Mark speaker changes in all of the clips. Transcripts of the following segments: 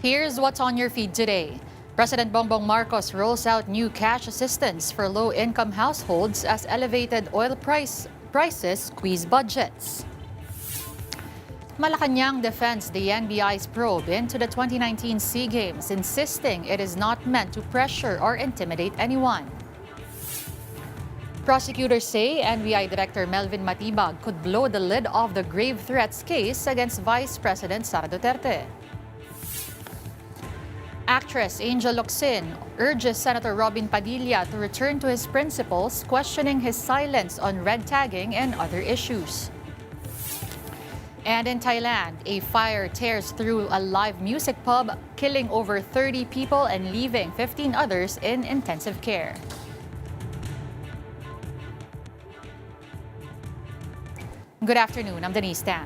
Speaker 1: Here's what's on your feed today. President Bongbong Marcos rolls out new cash assistance for low-income households as elevated oil prices squeeze budgets. Malacanang defends the NBI's probe into the 2019 SEA Games, insisting it is not meant to pressure or intimidate anyone. Prosecutors say NBI Director Melvin Matibag could blow the lid off the grave threats case against Vice President Sara Duterte. Actress Angel Locsin urges Senator Robin Padilla to return to his principles, questioning his silence on red tagging and other issues. And in Thailand, a fire tears through a live music pub, killing over 30 people and leaving 15 others in intensive care. Good afternoon, I'm Denise Tan.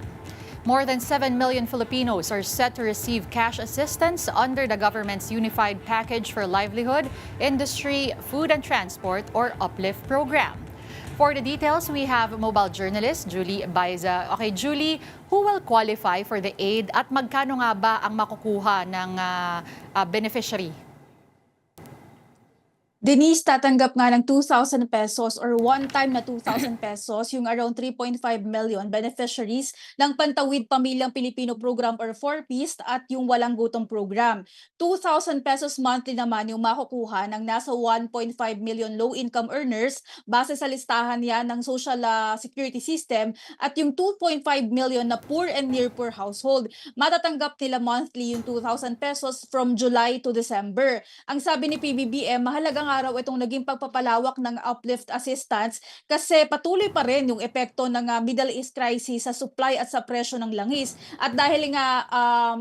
Speaker 1: More than 7 million Filipinos are set to receive cash assistance under the government's Unified Package for Livelihood, Industry, Food and Transport or UPLIFT program. For the details, we have mobile journalist Julie Baiza. Okay, Julie, who will qualify for the aid at magkano nga ba ang makukuha ng beneficiary?
Speaker 2: Denise, tatanggap nga ng 2,000 pesos or one-time na 2,000 pesos yung around 3.5 million beneficiaries ng Pantawid Pamilyang Pilipino Program or 4PIST at yung Walang Gutom Program. 2,000 pesos monthly naman yung makukuha ng nasa 1.5 million low-income earners base sa listahan yan ng Social Security System at yung 2.5 million na poor and near poor household. Matatanggap nila monthly yung 2,000 pesos from July to December. Ang sabi ni PBBM, mahalagang araw itong naging pagpapalawak ng uplift assistance kasi patuloy pa rin yung epekto ng Middle East crisis sa supply at sa presyo ng langis. At dahil nga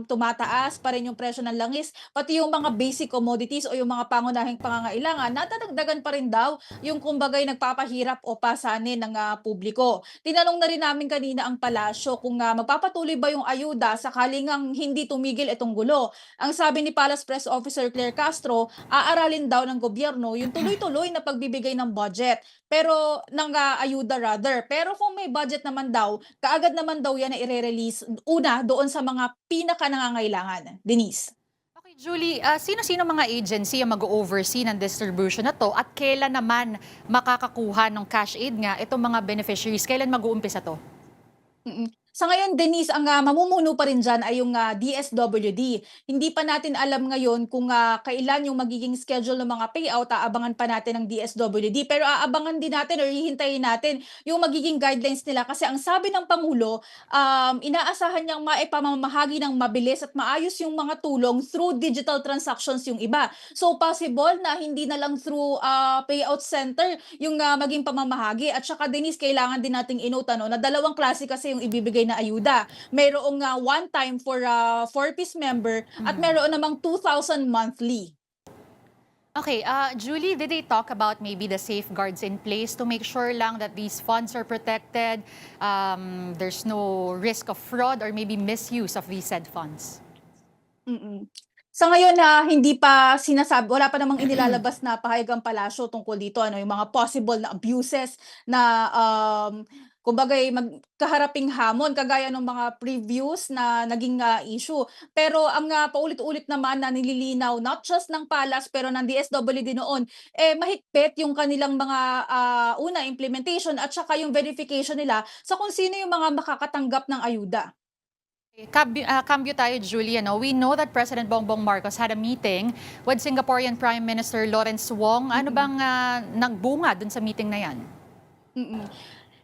Speaker 2: tumataas pa rin yung presyo ng langis, pati yung mga basic commodities o yung mga pangunahing pangangailangan, natadagdagan pa rin daw yung kumbagay nagpapahirap o pasanin ng publiko. Tinanong na rin namin kanina ang palasyo kung magpapatuloy ba yung ayuda sakaling hindi tumigil itong gulo. Ang sabi ni Palace Press Officer Claire Castro, aaralin daw ng gobyerno yung tuloy-tuloy na pagbibigay ng budget pero ng ayuda rather. Pero kung may budget naman daw, kaagad naman daw yan na i-release una doon sa mga pinaka nangangailangan. Denise.
Speaker 1: Okay, Julie, sino-sino mga agency ang mag-oversee ng distribution na to at kailan naman makakakuha ng cash aid nga itong mga beneficiaries? Kailan mag-uumpisa to?
Speaker 2: Sa ngayon, Denise, ang mamumuno pa rin dyan ay yung DSWD. Hindi pa natin alam ngayon kung kailan yung magiging schedule ng mga payout. Aabangan pa natin ng DSWD. Pero aabangan din natin or hihintayin natin yung magiging guidelines nila. Kasi ang sabi ng Pangulo, inaasahan niyang maipamamahagi ng mabilis at maayos yung mga tulong through digital transactions yung iba. So possible na hindi na lang through payout center yung maging pamamahagi. At saka, Denise, kailangan din nating inote na dalawang klase kasi yung ibibigay na ayuda. Mayroong one time for 4-piece member at mayroon namang 2,000 monthly.
Speaker 1: Okay, Julie, did they talk about maybe the safeguards in place to make sure lang that these funds are protected, there's no risk of fraud or maybe misuse of these said funds?
Speaker 2: Sa ngayon hindi pa sinasabi, wala pa namang inilalabas na pahayag ang palasyo tungkol dito, yung mga possible na abuses na kumbagay magkaharaping hamon kagaya ng mga previews na naging issue. Pero ang paulit-ulit naman na nililinaw not just ng Palas pero ng DSWD noon, mahigpit yung kanilang mga una implementation at saka yung verification nila sa kung sino yung mga makakatanggap ng ayuda.
Speaker 1: Cambio tayo, Julie. We know that President Bongbong Marcos had a meeting with Singaporean Prime Minister Lawrence Wong. Ano bang nagbunga dun sa meeting na yan?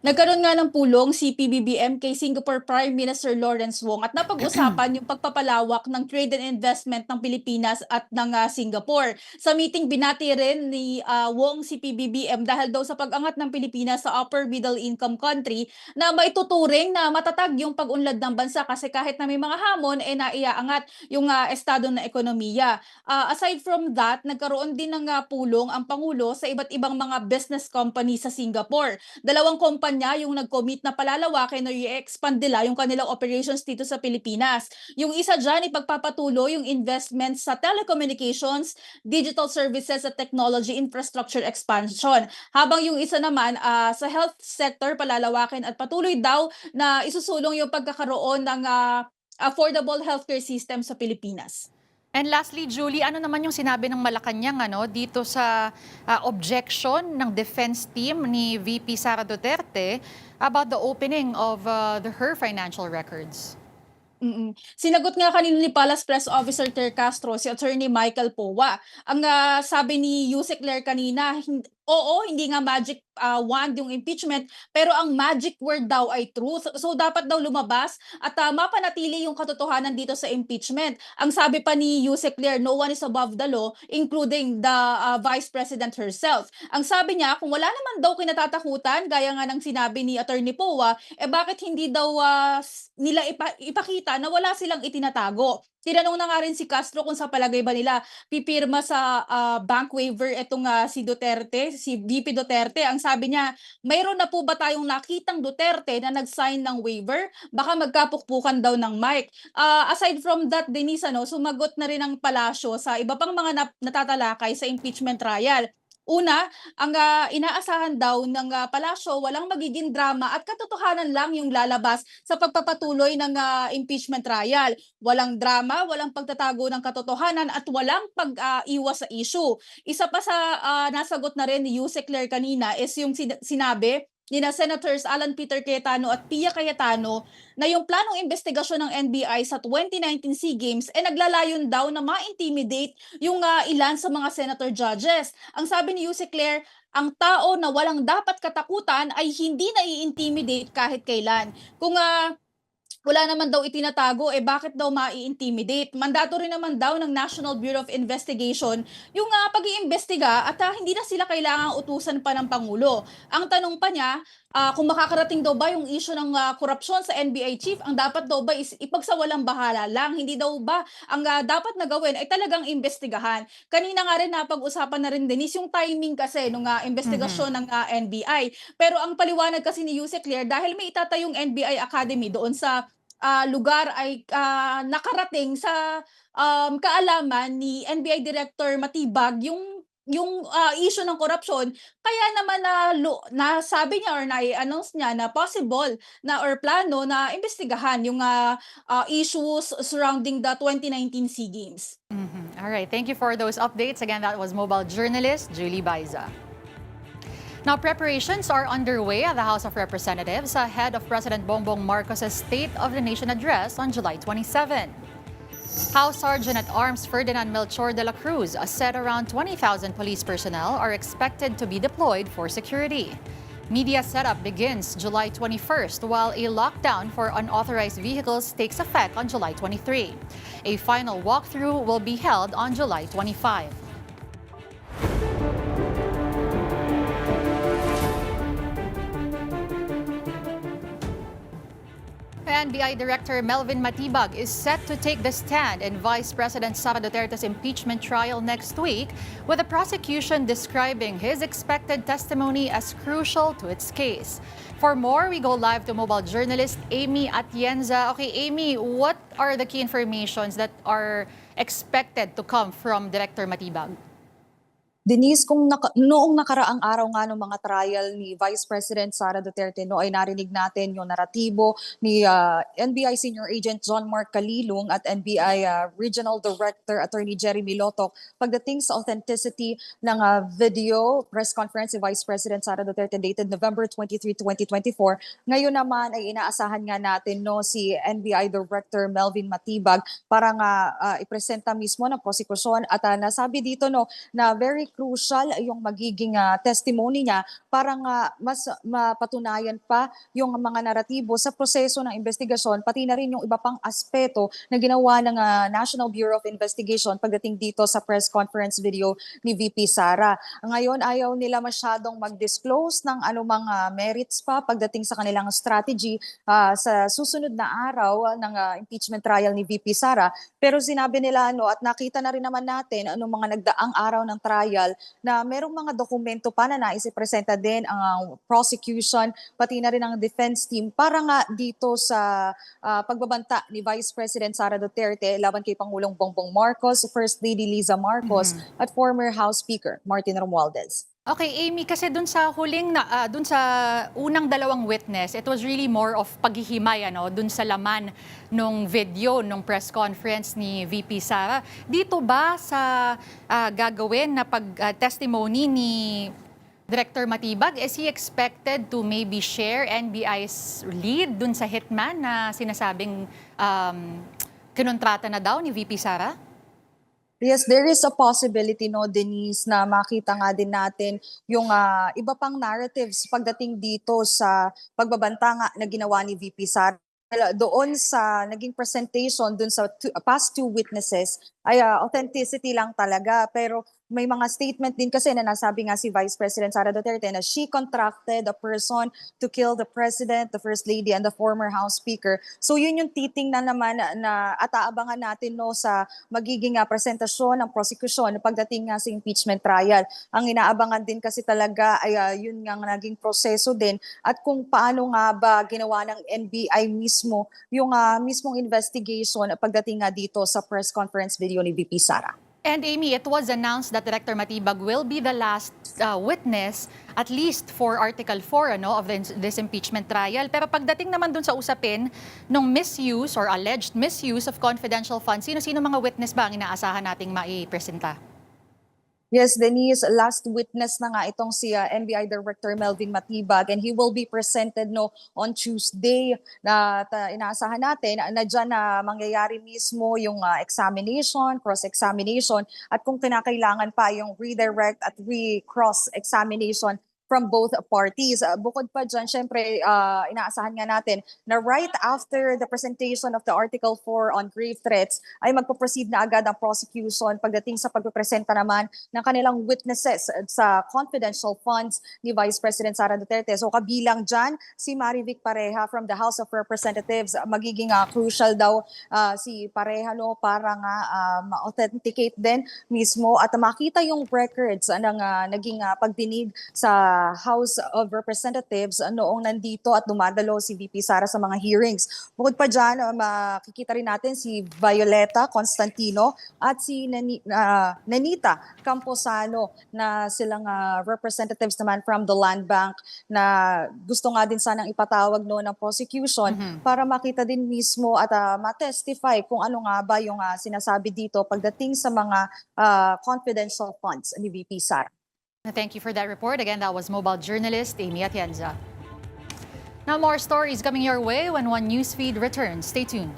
Speaker 2: Nagkaroon nga ng pulong si PBBM kay Singapore Prime Minister Lawrence Wong at napag-usapan yung pagpapalawak ng trade and investment ng Pilipinas at ng Singapore. Sa meeting, binati rin ni Wong si PBBM dahil daw sa pag-angat ng Pilipinas sa upper middle income country na maituturing na matatag yung pag-unlad ng bansa kasi kahit na may mga hamon, naiaangat yung estado ng ekonomiya. Aside from that, nagkaroon din ng pulong ang Pangulo sa iba't ibang mga business company sa Singapore. Dalawang company niya yung nag-commit na palalawakin o i-expand nila yung kanilang operations dito sa Pilipinas. Yung isa dyan, ipagpapatuloy yung investments sa telecommunications, digital services at technology infrastructure expansion. Habang yung isa naman sa health sector palalawakin at patuloy daw na isusulong yung pagkakaroon ng affordable healthcare system sa Pilipinas.
Speaker 1: And lastly, Julie, ano naman yung sinabi ng Malacanang dito sa objection ng defense team ni VP Sara Duterte about the opening of her financial records?
Speaker 2: Sinagot nga kanina ni Palace Press Officer Ter Castro si Attorney Michael Powa. Ang sabi ni Yusek Claire kanina, oo, hindi nga magic wand yung impeachment, pero ang magic word daw ay truth. So dapat daw lumabas at mapanatili yung katotohanan dito sa impeachment. Ang sabi pa ni Yusek Claire, no one is above the law, including the Vice President herself. Ang sabi niya, kung wala naman daw kinatatakutan, gaya nga ng sinabi ni Attorney Powa, bakit hindi daw nila ipakita na wala silang itinatago? Tinanong na nga rin si Castro kung sa palagay ba nila pipirma sa bank waiver itong si Duterte, si VP Duterte. Ang sabi niya, mayroon na po ba tayong nakitang Duterte na nag-sign ng waiver? Baka magkapukpukan daw ng mic. Aside from that, Denise, sumagot na rin ang palasyo sa iba pang mga natatalakay sa impeachment trial. Una, ang inaasahan daw ng palasyo, walang magiging drama at katotohanan lang yung lalabas sa pagpapatuloy ng impeachment trial. Walang drama, walang pagtatago ng katotohanan at walang pag-iwas sa issue. Isa pa sa nasagot na rin ni Yusek Claire kanina is yung sinabi nina Senators Alan Peter Cayetano at Pia Cayetano na yung planong investigasyon ng NBI sa 2019 SEA Games naglalayon daw na ma-intimidate yung ilan sa mga senator judges. Ang sabi ni Yusek Claire, ang tao na walang dapat katakutan ay hindi nai-intimidate kahit kailan. Kung wala naman daw itinatago, bakit daw mai-intimidate? Mandato rin naman daw ng National Bureau of Investigation yung pag-iimbestiga at hindi na sila kailangang utusan pa ng Pangulo. Ang tanong pa niya, kung makakarating daw ba yung issue ng korupsyon sa NBI chief, ang dapat daw ba is ipagsawalang bahala lang. Hindi daw ba ang dapat na gawin ay talagang imbestigahan. Kanina nga rin napag-usapan na rin, Denise, yung timing kasi nung investigasyon ng NBI. Pero ang paliwanag kasi ni Yusek Claire, dahil may itatayong NBI Academy doon sa lugar ay nakarating sa kaalaman ni NBI Director Matibag yung issue ng korupsyon, kaya naman nasabi niya or na-announce niya na possible na or plano na imbestigahan yung issues surrounding the 2019 SEA Games.
Speaker 1: All right, thank you for those updates. Again, that was mobile journalist Julie Baiza. Now, preparations are underway at the House of Representatives ahead of President Bongbong Marcos' State of the Nation address on July 27. House Sergeant-at-Arms Ferdinand Melchor de la Cruz said around 20,000 police personnel are expected to be deployed for security. Media setup begins July 21st, while a lockdown for unauthorized vehicles takes effect on July 23. A final walkthrough will be held on July 25. NBI Director Melvin Matibag is set to take the stand in Vice President Sara Duterte's impeachment trial next week, with the prosecution describing his expected testimony as crucial to its case. For more, we go live to mobile journalist Amy Atienza. Okay, Amy, what are the key informations that are expected to come from Director Matibag?
Speaker 3: Denise, kung noong nakaraang araw nga ng mga trial ni Vice President Sara Duterte, ay narinig natin yung naratibo ni NBI Senior Agent John Mark Calilung at NBI Regional Director Attorney Jeremy Lotok pagdating sa authenticity ng video press conference ni Vice President Sara Duterte dated November 23, 2024. Ngayon naman ay inaasahan nga natin si NBI Director Melvin Matibag para nga ipresenta mismo ng prosekusyon at nasabi dito na very crucial yung magiging testimony niya para nga mas mapatunayan pa yung mga naratibo sa proseso ng investigasyon, pati na rin yung iba pang aspeto na ginawa ng National Bureau of Investigation pagdating dito sa press conference video ni VP Sara. Ngayon, ayaw nila masyadong mag-disclose ng anumang merits pa pagdating sa kanilang strategy sa susunod na araw ng impeachment trial ni VP Sara. Pero sinabi nila at nakita na rin naman natin anong mga nagdaang araw ng trial na merong mga dokumento pa na nais ipresenta din ang prosecution pati na rin ang defense team para nga dito sa pagbabanta ni Vice President Sara Duterte laban kay Pangulong Bongbong Marcos, First Lady Liza Marcos at former House Speaker Martin Romualdez.
Speaker 1: Okay, Amy, kasi dun sa unang dalawang witness, it was really more of paghihimay dun sa laman nung video nung press conference ni VP Sara. Dito ba sa gagawin na testimony ni Director Matibag, is he expected to maybe share NBI's lead dun sa hitman na sinasabing kinontrata na daw ni VP Sara?
Speaker 3: Yes, there is a possibility, no, Denise, na makita nga din natin yung iba pang narratives pagdating dito sa pagbabanta nga na ginawa ni VP Sara. Doon sa naging presentation doon sa past two witnesses ay authenticity lang talaga, pero may mga statement din kasi na nasabi nga si Vice President Sara Duterte na she contracted a person to kill the President, the First Lady, and the former House Speaker. So yun yung titingnan naman na at aabangan natin, no, sa magiging presentasyon ng prosecution pagdating nga sa impeachment trial. Ang inaabangan din kasi talaga ay yun nga naging proseso din at kung paano nga ba ginawa ng NBI mismo yung mismong investigation pagdating nga dito sa press conference video ni VP Sara.
Speaker 1: And Amy, it was announced that Director Matibag will be the last witness, at least for Article 4 of this impeachment trial. Pero pagdating naman dun sa usapin ng misuse or alleged misuse of confidential funds, sino-sino mga witness ba ang inaasahan nating maipresenta?
Speaker 3: Yes, Denise, last witness na nga itong si NBI Director Melvin Matibag, and he will be presented, no, on Tuesday. Na inaasahan natin na dyan na mangyayari mismo yung examination, cross-examination, at kung kinakailangan pa yung redirect at re-cross-examination from both parties. Bukod pa dyan, syempre, inaasahan nga natin na right after the presentation of the Article 4 on grave threats, ay magpo-proceed na agad ang prosecution pagdating sa pagpipresenta naman ng kanilang witnesses sa confidential funds ni Vice President Sara Duterte. So kabilang dyan, si Marivic Pareja from the House of Representatives. Magiging crucial daw si Pareja, no, para nga ma-authenticate din mismo at makita yung records ng naging pagdinig sa House of Representatives noong nandito at dumadalo si VP Sara sa mga hearings. Bukod pa dyan, makikita rin natin si Violeta Constantino at si Nanita Camposano na silang representatives naman from the Land Bank na gusto nga din sanang ipatawag, no, ng prosecution para makita din mismo at matestify kung ano nga ba yung sinasabi dito pagdating sa mga confidential funds ni VP Sara.
Speaker 1: Thank you for that report. Again, that was mobile journalist Amy Atienza. Now, more stories coming your way when One Newsfeed returns. Stay tuned.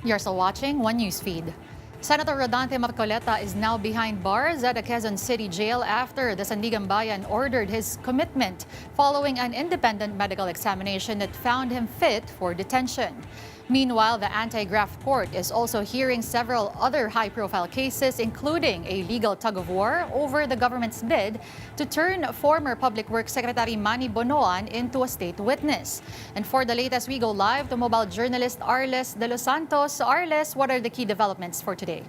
Speaker 1: You're still watching One Newsfeed. Senator Rodante Marcoleta is now behind bars at a Quezon City jail after the Sandigan Bayan ordered his commitment following an independent medical examination that found him fit for detention. Meanwhile, the anti-graft court is also hearing several other high-profile cases, including a legal tug-of-war over the government's bid to turn former Public Works Secretary Manny Bonoan into a state witness. And for the latest, we go live to mobile journalist Arles De Los Santos. Arles, what are the key developments for today?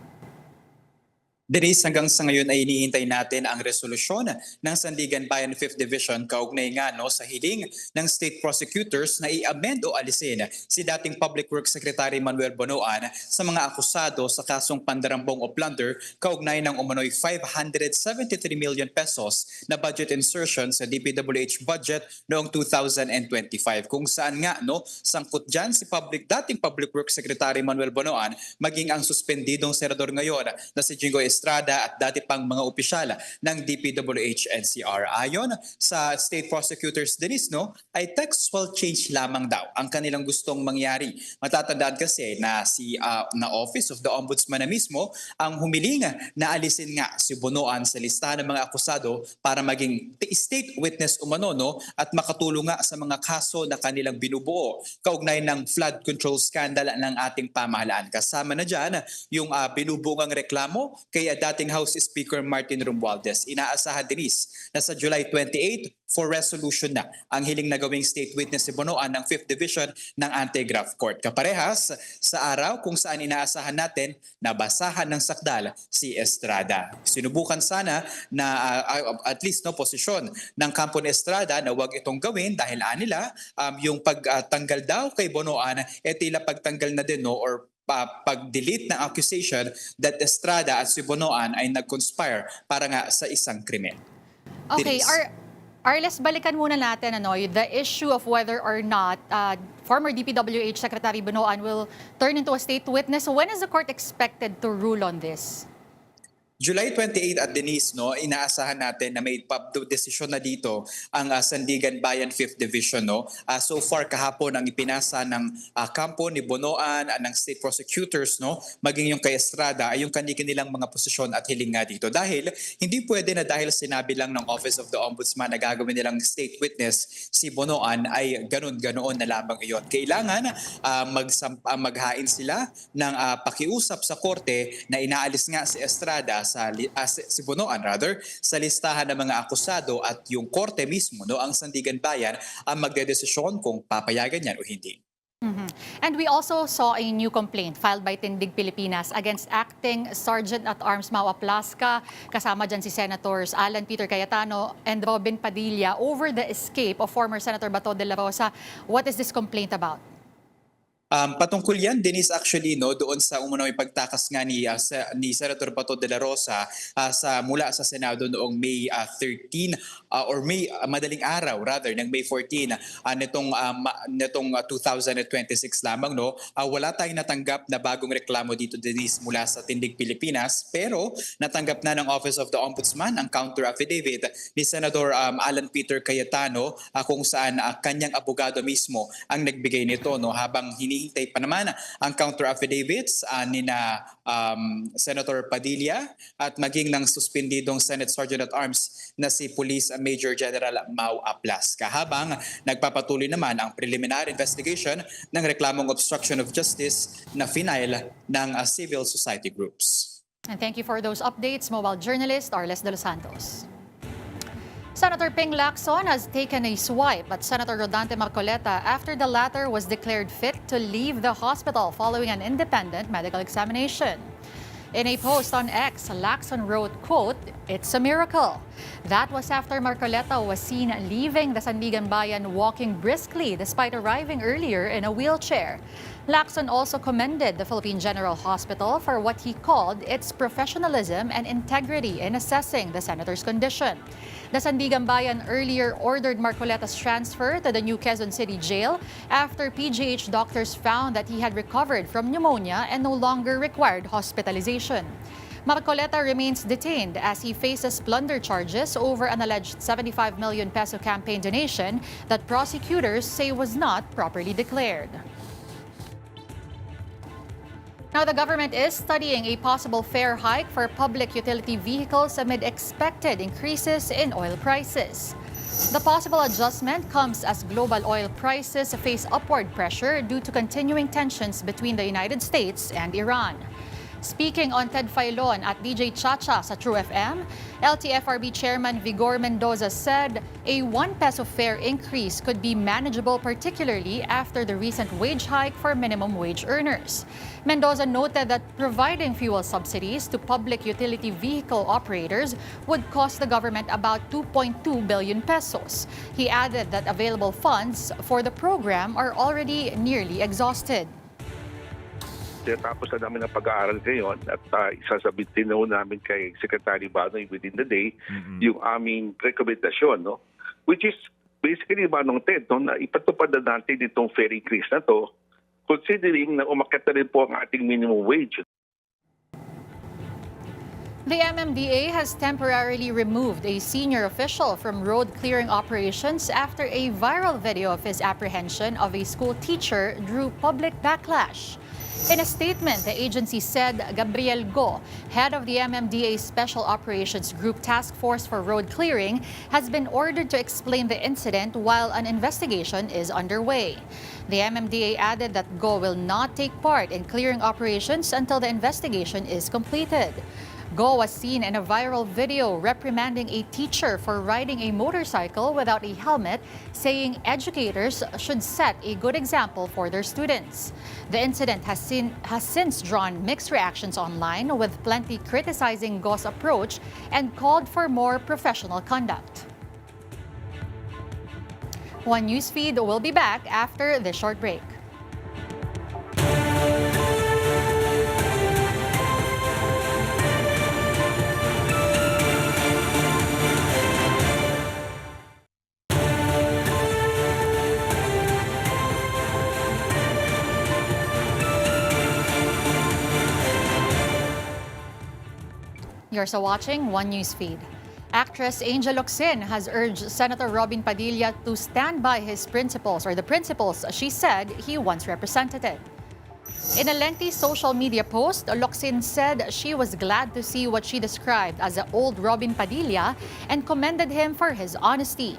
Speaker 4: Denise, hanggang sa ngayon ay iniintay natin ang resolusyon ng Sandigan Bayan 5th Division kaugnay nga sa hiling ng state prosecutors na i-amend o alisin si dating Public Works Secretary Manuel Bonoan sa mga akusado sa kasong pandarambong o plunder kaugnay ng umano'y 573 million pesos na budget insertion sa DPWH budget noong 2025. Kung saan nga sangkot dyan si dating Public Works Secretary Manuel Bonoan maging ang suspendidong senador ngayon na si Jingo Estrada at dati pang mga opisyal ng DPWH NCR. Ayon sa state prosecutors, Denise, ay textual change lamang daw ang kanilang gustong mangyari. Matatandaan kasi na na Office of the Ombudsman na mismo ang humiling na alisin nga si Bonoan sa listahan ng mga akusado para maging state witness umano at makatulong nga sa mga kaso na kanilang binubuo kaugnay ng flood control scandal ng ating pamahalaan. Kasama na dyan yung binubuong reklamo kay dating House Speaker Martin Romualdez. Inaasahan din na sa July 28 for resolution na ang hiling na gawing state witness si Bonoan ng 5th Division ng Anti-Graft Court. Kaparehas sa araw kung saan inaasahan natin na basahan ng sakdal si Estrada. Sinubukan sana na at least posisyon ng kampo ni Estrada na wag itong gawin dahil anila yung pagtanggal daw kay Bonoan tila pagtanggal na din or pag-delete ng accusation that Estrada at si Bonoan ay nag-conspire para nga sa isang krimen.
Speaker 1: Okay,
Speaker 4: Denise.
Speaker 1: Arles, balikan muna natin the issue of whether or not former DPWH Secretary Bonoan will turn into a state witness. So when is the court expected to rule on this?
Speaker 4: July 28 at Denise, inaasahan natin na may desisyon na dito ang Sandigan Bayan 5th Division. So far kahapon ang ipinasa ng kampo ni Bonoan, ng state prosecutors, maging yung kay Estrada ay yung kanilang mga posisyon at hiling nga dito. Dahil hindi pwede na dahil sinabi lang ng Office of the Ombudsman na gagawin nilang state witness si Bonoan ay ganoon na lamang iyon. Kailangan maghain sila ng pakiusap sa korte na inaalis nga si Estrada si Bonoan sa listahan ng mga akusado at yung korte mismo ang Sandigan Bayan ang magdedesisyon kung papayagan yan o hindi.
Speaker 1: And we also saw a new complaint filed by Tindig Pilipinas against Acting Sergeant at Arms Mau Aplasca, kasama dyan si Senators Alan Peter Cayetano and Robin Padilla over the escape of former Senator Bato de la Rosa. What is this complaint about?
Speaker 4: Patungkol yan, Denise, actually, doon sa umunang pagtakas nga ni Senator Bato de la Rosa mula sa Senado noong May 13 or May madaling araw rather ng May 14 nitong 2026 lamang wala tayong natanggap na bagong reklamo dito, Denise, mula sa Tindig Pilipinas, pero natanggap na ng Office of the Ombudsman ang counter affidavit ni Senator Alan Peter Cayetano kung saan kanyang abogado mismo ang nagbigay nito habang hinihintay pa naman ang counter affidavits nina Senator Padilla at maging ng suspendidong Senate Sergeant at Arms na si Police Major General Mau Aplasca, habang nagpapatuloy naman ang preliminary investigation ng reklamong obstruction of justice na final ng civil society groups.
Speaker 1: And thank you for those updates, mobile journalist Arles de los Santos. Senator Ping Lacson has taken a swipe at Senator Rodante Marcoleta after the latter was declared fit to leave the hospital following an independent medical examination. In a post on X, Lacson wrote, quote, "It's a miracle." That was after Marcoleta was seen leaving the Sandigan Bayan walking briskly despite arriving earlier in a wheelchair. Lacson also commended the Philippine General Hospital for what he called its professionalism and integrity in assessing the senator's condition. The Sandigan Bayan earlier ordered Marcoleta's transfer to the New Quezon City Jail after PGH doctors found that he had recovered from pneumonia and no longer required hospitalization. Marcoleta remains detained as he faces plunder charges over an alleged 75 million peso campaign donation that prosecutors say was not properly declared. Now, the government is studying a possible fare hike for public utility vehicles amid expected increases in oil prices. The possible adjustment comes as global oil prices face upward pressure due to continuing tensions between the United States and Iran. Speaking on Ted Filon at DJ Chacha sa True FM, LTFRB Chairman Vigor Mendoza said a 1 peso fare increase could be manageable, particularly after the recent wage hike for minimum wage earners. Mendoza noted that providing fuel subsidies to public utility vehicle operators would cost the government about 2.2 billion pesos. He added that available funds for the program are already nearly exhausted.
Speaker 5: Tapos na namin ang pag-aaral ngayon at isasabit din namin kay Secretary Banoy within the day yung aming rekomendasyon, which is basically, Manong Ted, na ipatupad na natin itong fare increase na to, considering na umakyat na rin po ang ating minimum wage.
Speaker 1: The MMDA has temporarily removed a senior official from road clearing operations after a viral video of his apprehension of a school teacher drew public backlash. In a statement, the agency said Gabriel Go, head of the MMDA Special Operations Group Task Force for Road Clearing, has been ordered to explain the incident while an investigation is underway. The MMDA added that Go will not take part in clearing operations until the investigation is completed. Go was seen in a viral video reprimanding a teacher for riding a motorcycle without a helmet, saying educators should set a good example for their students. The incident has since drawn mixed reactions online, with plenty criticizing Go's approach and called for more professional conduct. One Newsfeed will be back after this short break. You're so watching One Newsfeed. Actress Angel Locsin has urged Senator Robin Padilla to stand by his principles, or the principles she said he once represented. In a lengthy social media post, Locsin said she was glad to see what she described as the old Robin Padilla and commended him for his honesty.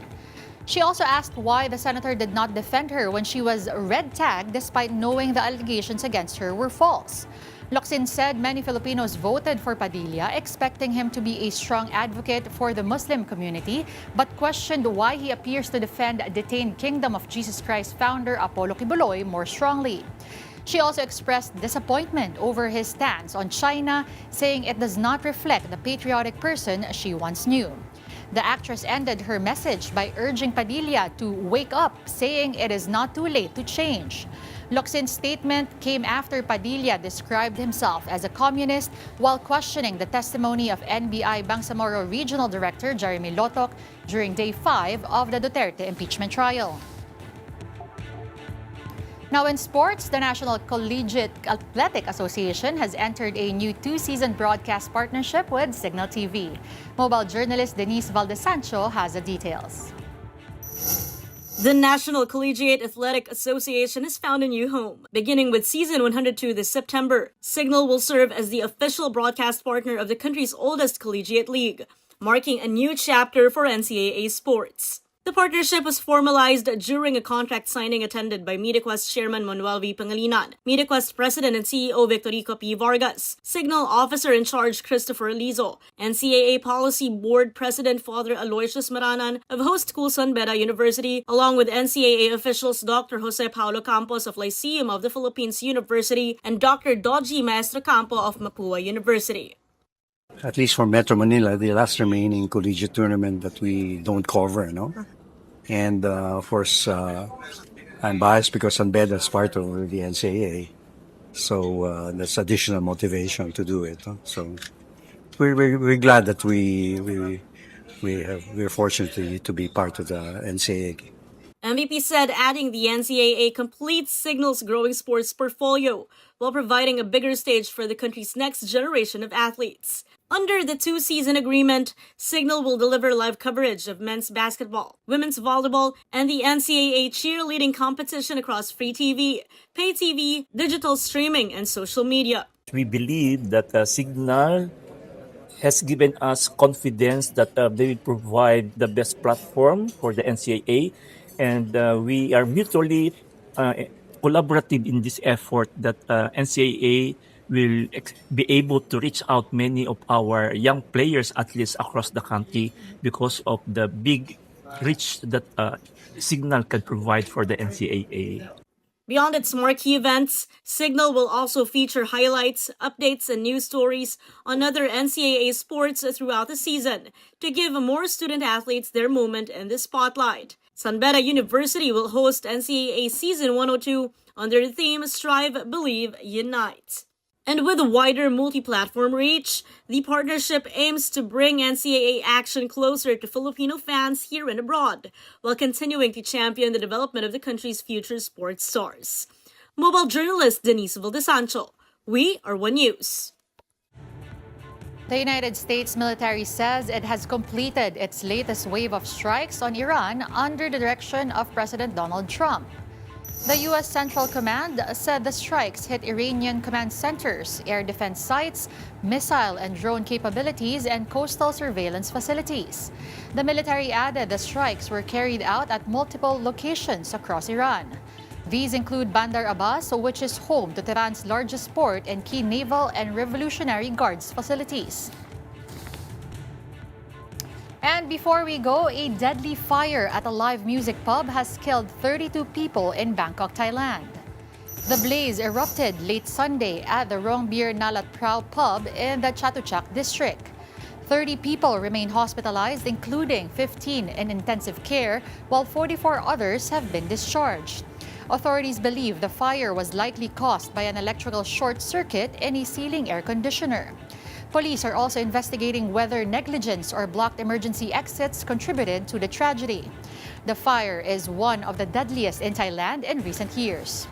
Speaker 1: She also asked why the senator did not defend her when she was red tagged despite knowing the allegations against her were false. Locsin said many Filipinos voted for Padilla, expecting him to be a strong advocate for the Muslim community, but questioned why he appears to defend detained Kingdom of Jesus Christ founder Apollo Kibuloy more strongly. She also expressed disappointment over his stance on China, saying it does not reflect the patriotic person she once knew. The actress ended her message by urging Padilla to wake up, saying it is not too late to change. Locsin's statement came after Padilla described himself as a communist while questioning the testimony of NBI Bangsamoro Regional Director Jeremy Lotok during Day 5 of the Duterte impeachment trial. Now in sports, the National Collegiate Athletic Association has entered a new 2-season broadcast partnership with Signal TV. Mobile journalist Denise Valdesancho has the details.
Speaker 6: The National Collegiate Athletic Association has found a new home. Beginning with season 102 this September, Signal will serve as the official broadcast partner of the country's oldest collegiate league, marking a new chapter for NCAA sports. The partnership was formalized during a contract signing attended by MediaQuest Chairman Manuel V. Pangilinan, MediaQuest President and CEO Victorico P. Vargas, Signal Officer in Charge Christopher Lizo, NCAA Policy Board President Father Aloysius Maranan of host school San Beda University, along with NCAA officials Dr. Jose Paulo Campos of Lyceum of the Philippines University and Dr. Doji Maestro Campo of Mapua University.
Speaker 7: At least for Metro Manila, the last remaining collegiate tournament that we don't cover, no? And of course, I'm biased because San Beda is part of the NCAA, so that's additional motivation to do it. No? So we're glad that we're fortunate to be part of the NCAA.
Speaker 6: MVP said adding the NCAA completes Signal's growing sports portfolio while providing a bigger stage for the country's next generation of athletes. Under the 2-season agreement, Signal will deliver live coverage of men's basketball, women's volleyball, and the NCAA cheerleading competition across free TV, pay TV, digital streaming, and social media.
Speaker 8: We believe that Signal has given us confidence that they will provide the best platform for the NCAA, and we are mutually collaborative in this effort that NCAA will be able to reach out many of our young players, athletes across the country because of the big reach that Signal can provide for the NCAA.
Speaker 6: Beyond its marquee events, Signal will also feature highlights, updates, and news stories on other NCAA sports throughout the season to give more student athletes their moment in the spotlight. San Beda University will host NCAA Season 102 under the theme Strive, Believe, Unite. And with a wider multi-platform reach, the partnership aims to bring NCAA action closer to Filipino fans here and abroad, while continuing to champion the development of the country's future sports stars. Mobile journalist Denise Valdesancho, we are One News.
Speaker 1: The United States military says it has completed its latest wave of strikes on Iran under the direction of President Donald Trump. The U.S. Central Command said the strikes hit Iranian command centers, air defense sites, missile and drone capabilities, and coastal surveillance facilities. The military added the strikes were carried out at multiple locations across Iran. These include Bandar Abbas, which is home to Tehran's largest port and key naval and Revolutionary Guards facilities. And before we go, a deadly fire at a live music pub has killed 32 people in Bangkok, Thailand. The blaze erupted late Sunday at the Rongbir Nalat Prao pub in the Chatuchak district. 30 people remain hospitalized, including 15 in intensive care, while 44 others have been discharged. Authorities believe the fire was likely caused by an electrical short circuit in a ceiling air conditioner. Police are also investigating whether negligence or blocked emergency exits contributed to the tragedy. The fire is one of the deadliest in Thailand in recent years.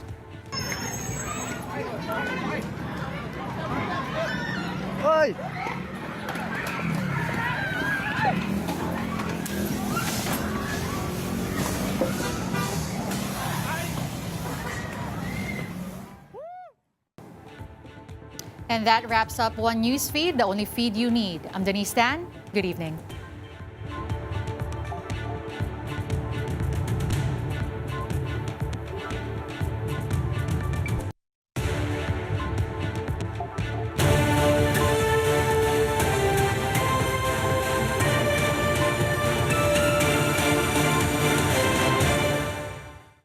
Speaker 1: And that wraps up One News Feed, the only feed you need. I'm Denise Tan. Good evening.